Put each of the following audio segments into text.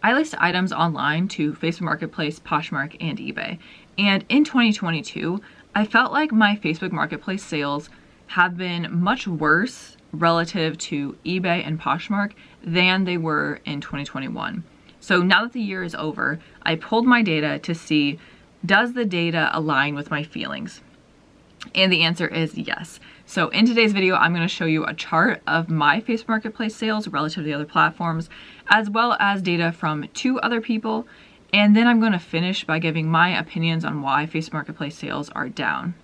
I list items online to Facebook Marketplace, Poshmark, and eBay. And in 2022, I felt like my Facebook Marketplace sales have been much worse relative to eBay and Poshmark than they were in 2021. So now that the year is over, I pulled my data to see, does the data align with my feelings? And the answer is yes. So in today's video, I'm going to show you a chart of my Facebook Marketplace sales relative to the other platforms, as well as data from 2 other people. And then I'm going to finish by giving my opinions on why Facebook Marketplace sales are down.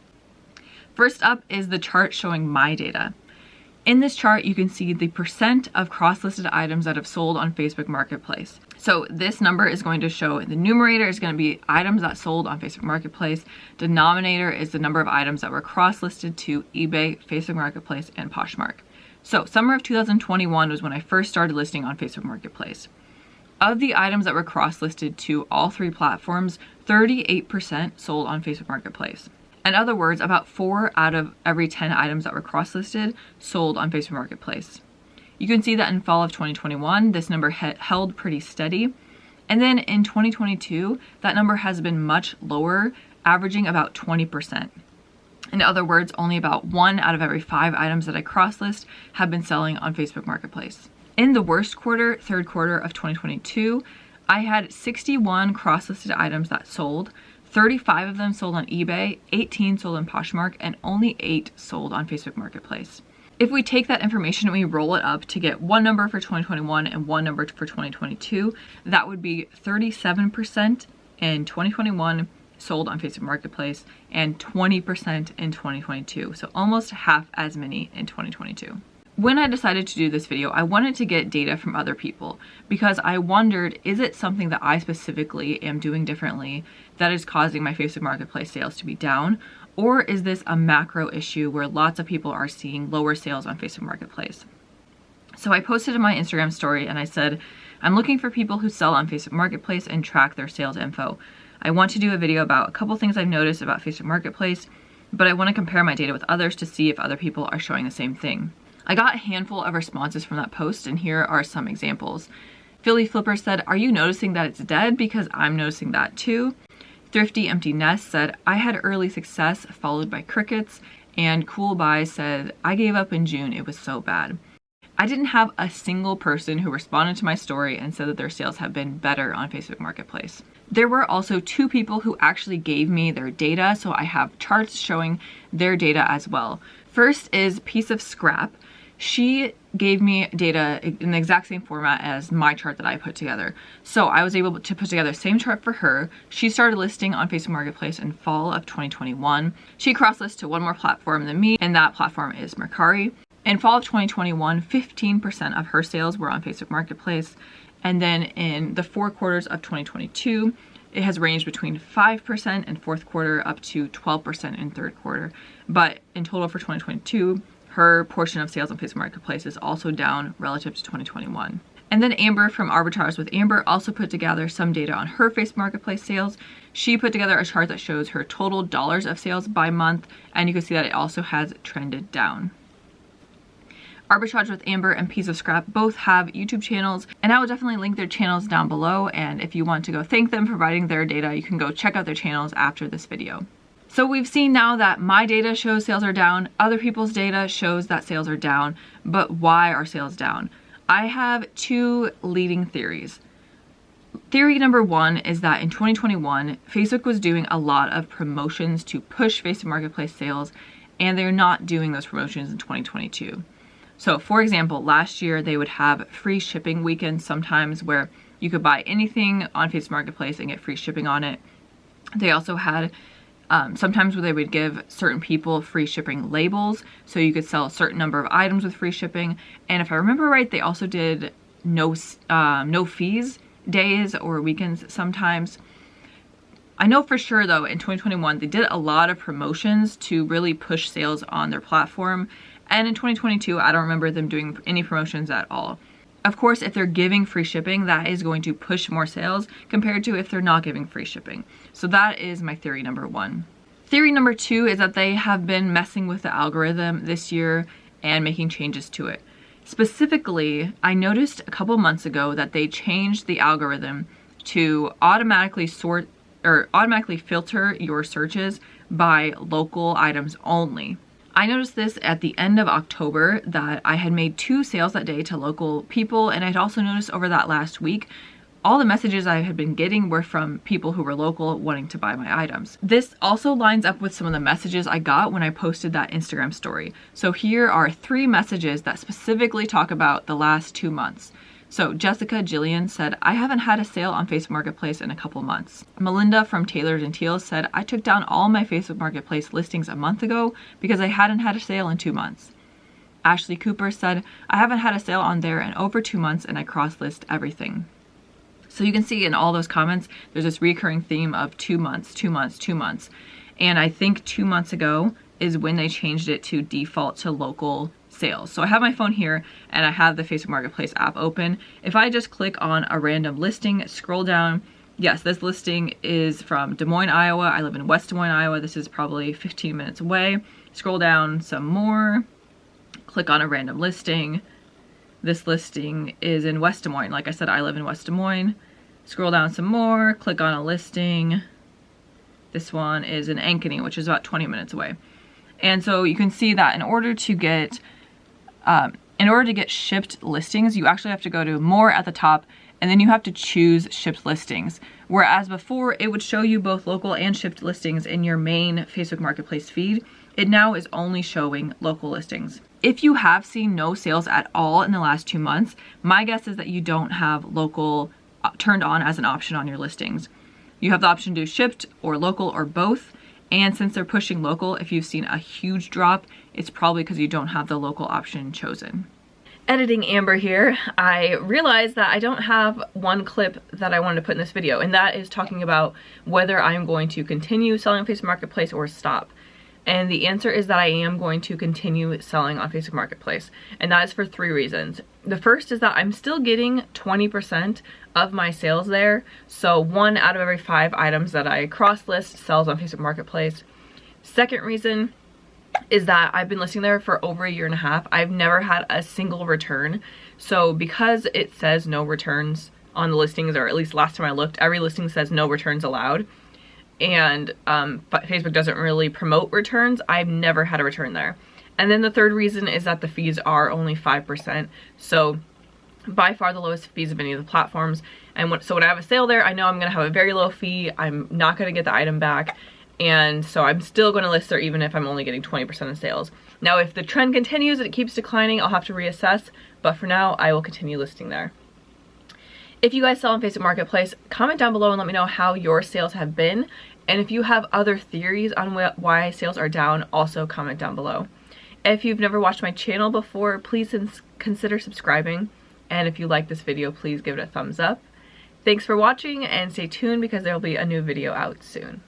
First up is the chart showing my data. In this chart, you can see the percent of cross-listed items that have sold on Facebook Marketplace. So this number is going to show, the numerator is going to be items that sold on Facebook Marketplace. Denominator is the number of items that were cross-listed to eBay, Facebook Marketplace, and Poshmark. So summer of 2021 was when I first started listing on Facebook Marketplace. Of the items that were cross-listed to all 3 platforms, 38% sold on Facebook Marketplace. In other words, about 4 out of every 10 items that were cross-listed sold on Facebook Marketplace. You can see that in fall of 2021, this number held pretty steady. And then in 2022, that number has been much lower, averaging about 20%. In other words, only about 1 out of every 5 items that I cross-list have been selling on Facebook Marketplace. In the worst quarter, third quarter of 2022, I had 61 cross-listed items that sold. 35 of them sold on eBay, 18 sold on Poshmark, and only 8 sold on Facebook Marketplace. If we take that information and we roll it up to get one number for 2021 and one number for 2022, that would be 37% in 2021 sold on Facebook Marketplace and 20% in 2022. So almost half as many in 2022. When I decided to do this video, I wanted to get data from other people because I wondered, is it something that I specifically am doing differently that is causing my Facebook Marketplace sales to be down? Or is this a macro issue where lots of people are seeing lower sales on Facebook Marketplace? So I posted in my Instagram story and I said, I'm looking for people who sell on Facebook Marketplace and track their sales info. I want to do a video about a couple things I've noticed about Facebook Marketplace, but I want to compare my data with others to see if other people are showing the same thing. I got a handful of responses from that post, and here are some examples. Philly Flipper said, are you noticing that it's dead? Because I'm noticing that too. Thrifty Empty Nest said, I had early success followed by crickets. And Cool Buy said, I gave up in June, it was so bad. I didn't have a single person who responded to my story and said that their sales have been better on Facebook Marketplace. There were also 2 people who actually gave me their data, so I have charts showing their data as well. First is Piece of Scrap. She gave me data in the exact same format as my chart that I put together. So I was able to put together the same chart for her. She started listing on Facebook Marketplace in fall of 2021. She cross-listed to one more platform than me, and that platform is Mercari. In fall of 2021, 15% of her sales were on Facebook Marketplace. And then in the 4 quarters of 2022, it has ranged between 5% in 4th quarter up to 12% in 3rd quarter. But in total for 2022, her portion of sales on Facebook Marketplace is also down relative to 2021. And then Amber from Arbitrage with Amber also put together some data on her Facebook Marketplace sales. She put together a chart that shows her total dollars of sales by month, and you can see that it also has trended down. Arbitrage with Amber and Piece of Scrap both have YouTube channels, and I will definitely link their channels down below, and if you want to go thank them for providing their data, you can go check out their channels after this video. So we've seen now that my data shows sales are down, other people's data shows that sales are down, but why are sales down? I have 2 leading theories. Theory number 1 is that in 2021, Facebook was doing a lot of promotions to push Facebook Marketplace sales, and they're not doing those promotions in 2022. So for example, last year they would have free shipping weekends sometimes where you could buy anything on Facebook Marketplace and get free shipping on it. They also had sometimes where they would give certain people free shipping labels, so you could sell a certain number of items with free shipping. And if I remember right, they also did no fees days or weekends sometimes. I know for sure though, in 2021, they did a lot of promotions to really push sales on their platform. And in 2022, I don't remember them doing any promotions at all. Of course, if they're giving free shipping, that is going to push more sales compared to if they're not giving free shipping. So that is my theory number 1. Theory number 2 is that they have been messing with the algorithm this year and making changes to it. Specifically, I noticed a couple months ago that they changed the algorithm to automatically sort or automatically filter your searches by local items only. I noticed this at the end of October that I had made 2 sales that day to local people, and I'd also noticed over that last week all the messages I had been getting were from people who were local wanting to buy my items. This also lines up with some of the messages I got when I posted that Instagram story. So here are 3 messages that specifically talk about the last 2 months. So Jessica Jillian said, I haven't had a sale on Facebook Marketplace in a couple months. Melinda from Tailored and Teal said, I took down all my Facebook Marketplace listings a month ago because I hadn't had a sale in 2 months. Ashley Cooper said, I haven't had a sale on there in over 2 months and I cross-list everything. So you can see in all those comments, there's this recurring theme of 2 months, 2 months, 2 months. And I think 2 months ago is when they changed it to default to local sales. So I have my phone here and I have the Facebook Marketplace app open. If I just click on a random listing, scroll down, yes, this listing is from Des Moines, Iowa. I live in West Des Moines, Iowa. This is probably 15 minutes away. Scroll down some more, click on a random listing. This listing is in West Des Moines. Like I said, I live in West Des Moines. Scroll down some more, click on a listing. This one is in Ankeny, which is about 20 minutes away. And so you can see that in order to get shipped listings, you actually have to go to more at the top and then you have to choose shipped listings. Whereas before it would show you both local and shipped listings in your main Facebook Marketplace feed, it now is only showing local listings. If you have seen no sales at all in the last 2 months, my guess is that you don't have local turned on as an option on your listings. You have the option to do shipped or local or both. And since they're pushing local, if you've seen a huge drop, it's probably because you don't have the local option chosen. Editing Amber here, I realized that I don't have one clip that I wanted to put in this video, and that is talking about whether I'm going to continue selling on Facebook Marketplace or stop. And the answer is that I am going to continue selling on Facebook Marketplace. And that is for 3 reasons. The first is that I'm still getting 20% of my sales there. So 1 out of every 5 items that I cross list sells on Facebook Marketplace. Second reason is that I've been listing there for over 1.5 years. I've never had a single return. So because it says no returns on the listings, or at least last time I looked, every listing says no returns allowed. And but Facebook doesn't really promote returns. I've never had a return there. And then the third reason is that the fees are only 5%. So by far the lowest fees of any of the platforms. And so when I have a sale there, I know I'm going to have a very low fee. I'm not going to get the item back. And so I'm still going to list there even if I'm only getting 20% of sales. Now, if the trend continues and it keeps declining, I'll have to reassess. But for now, I will continue listing there. If you guys sell on Facebook Marketplace, comment down below and let me know how your sales have been. And if you have other theories on why sales are down, also comment down below. If you've never watched my channel before, please consider subscribing. And if you like this video, please give it a thumbs up. Thanks for watching and stay tuned because there will be a new video out soon.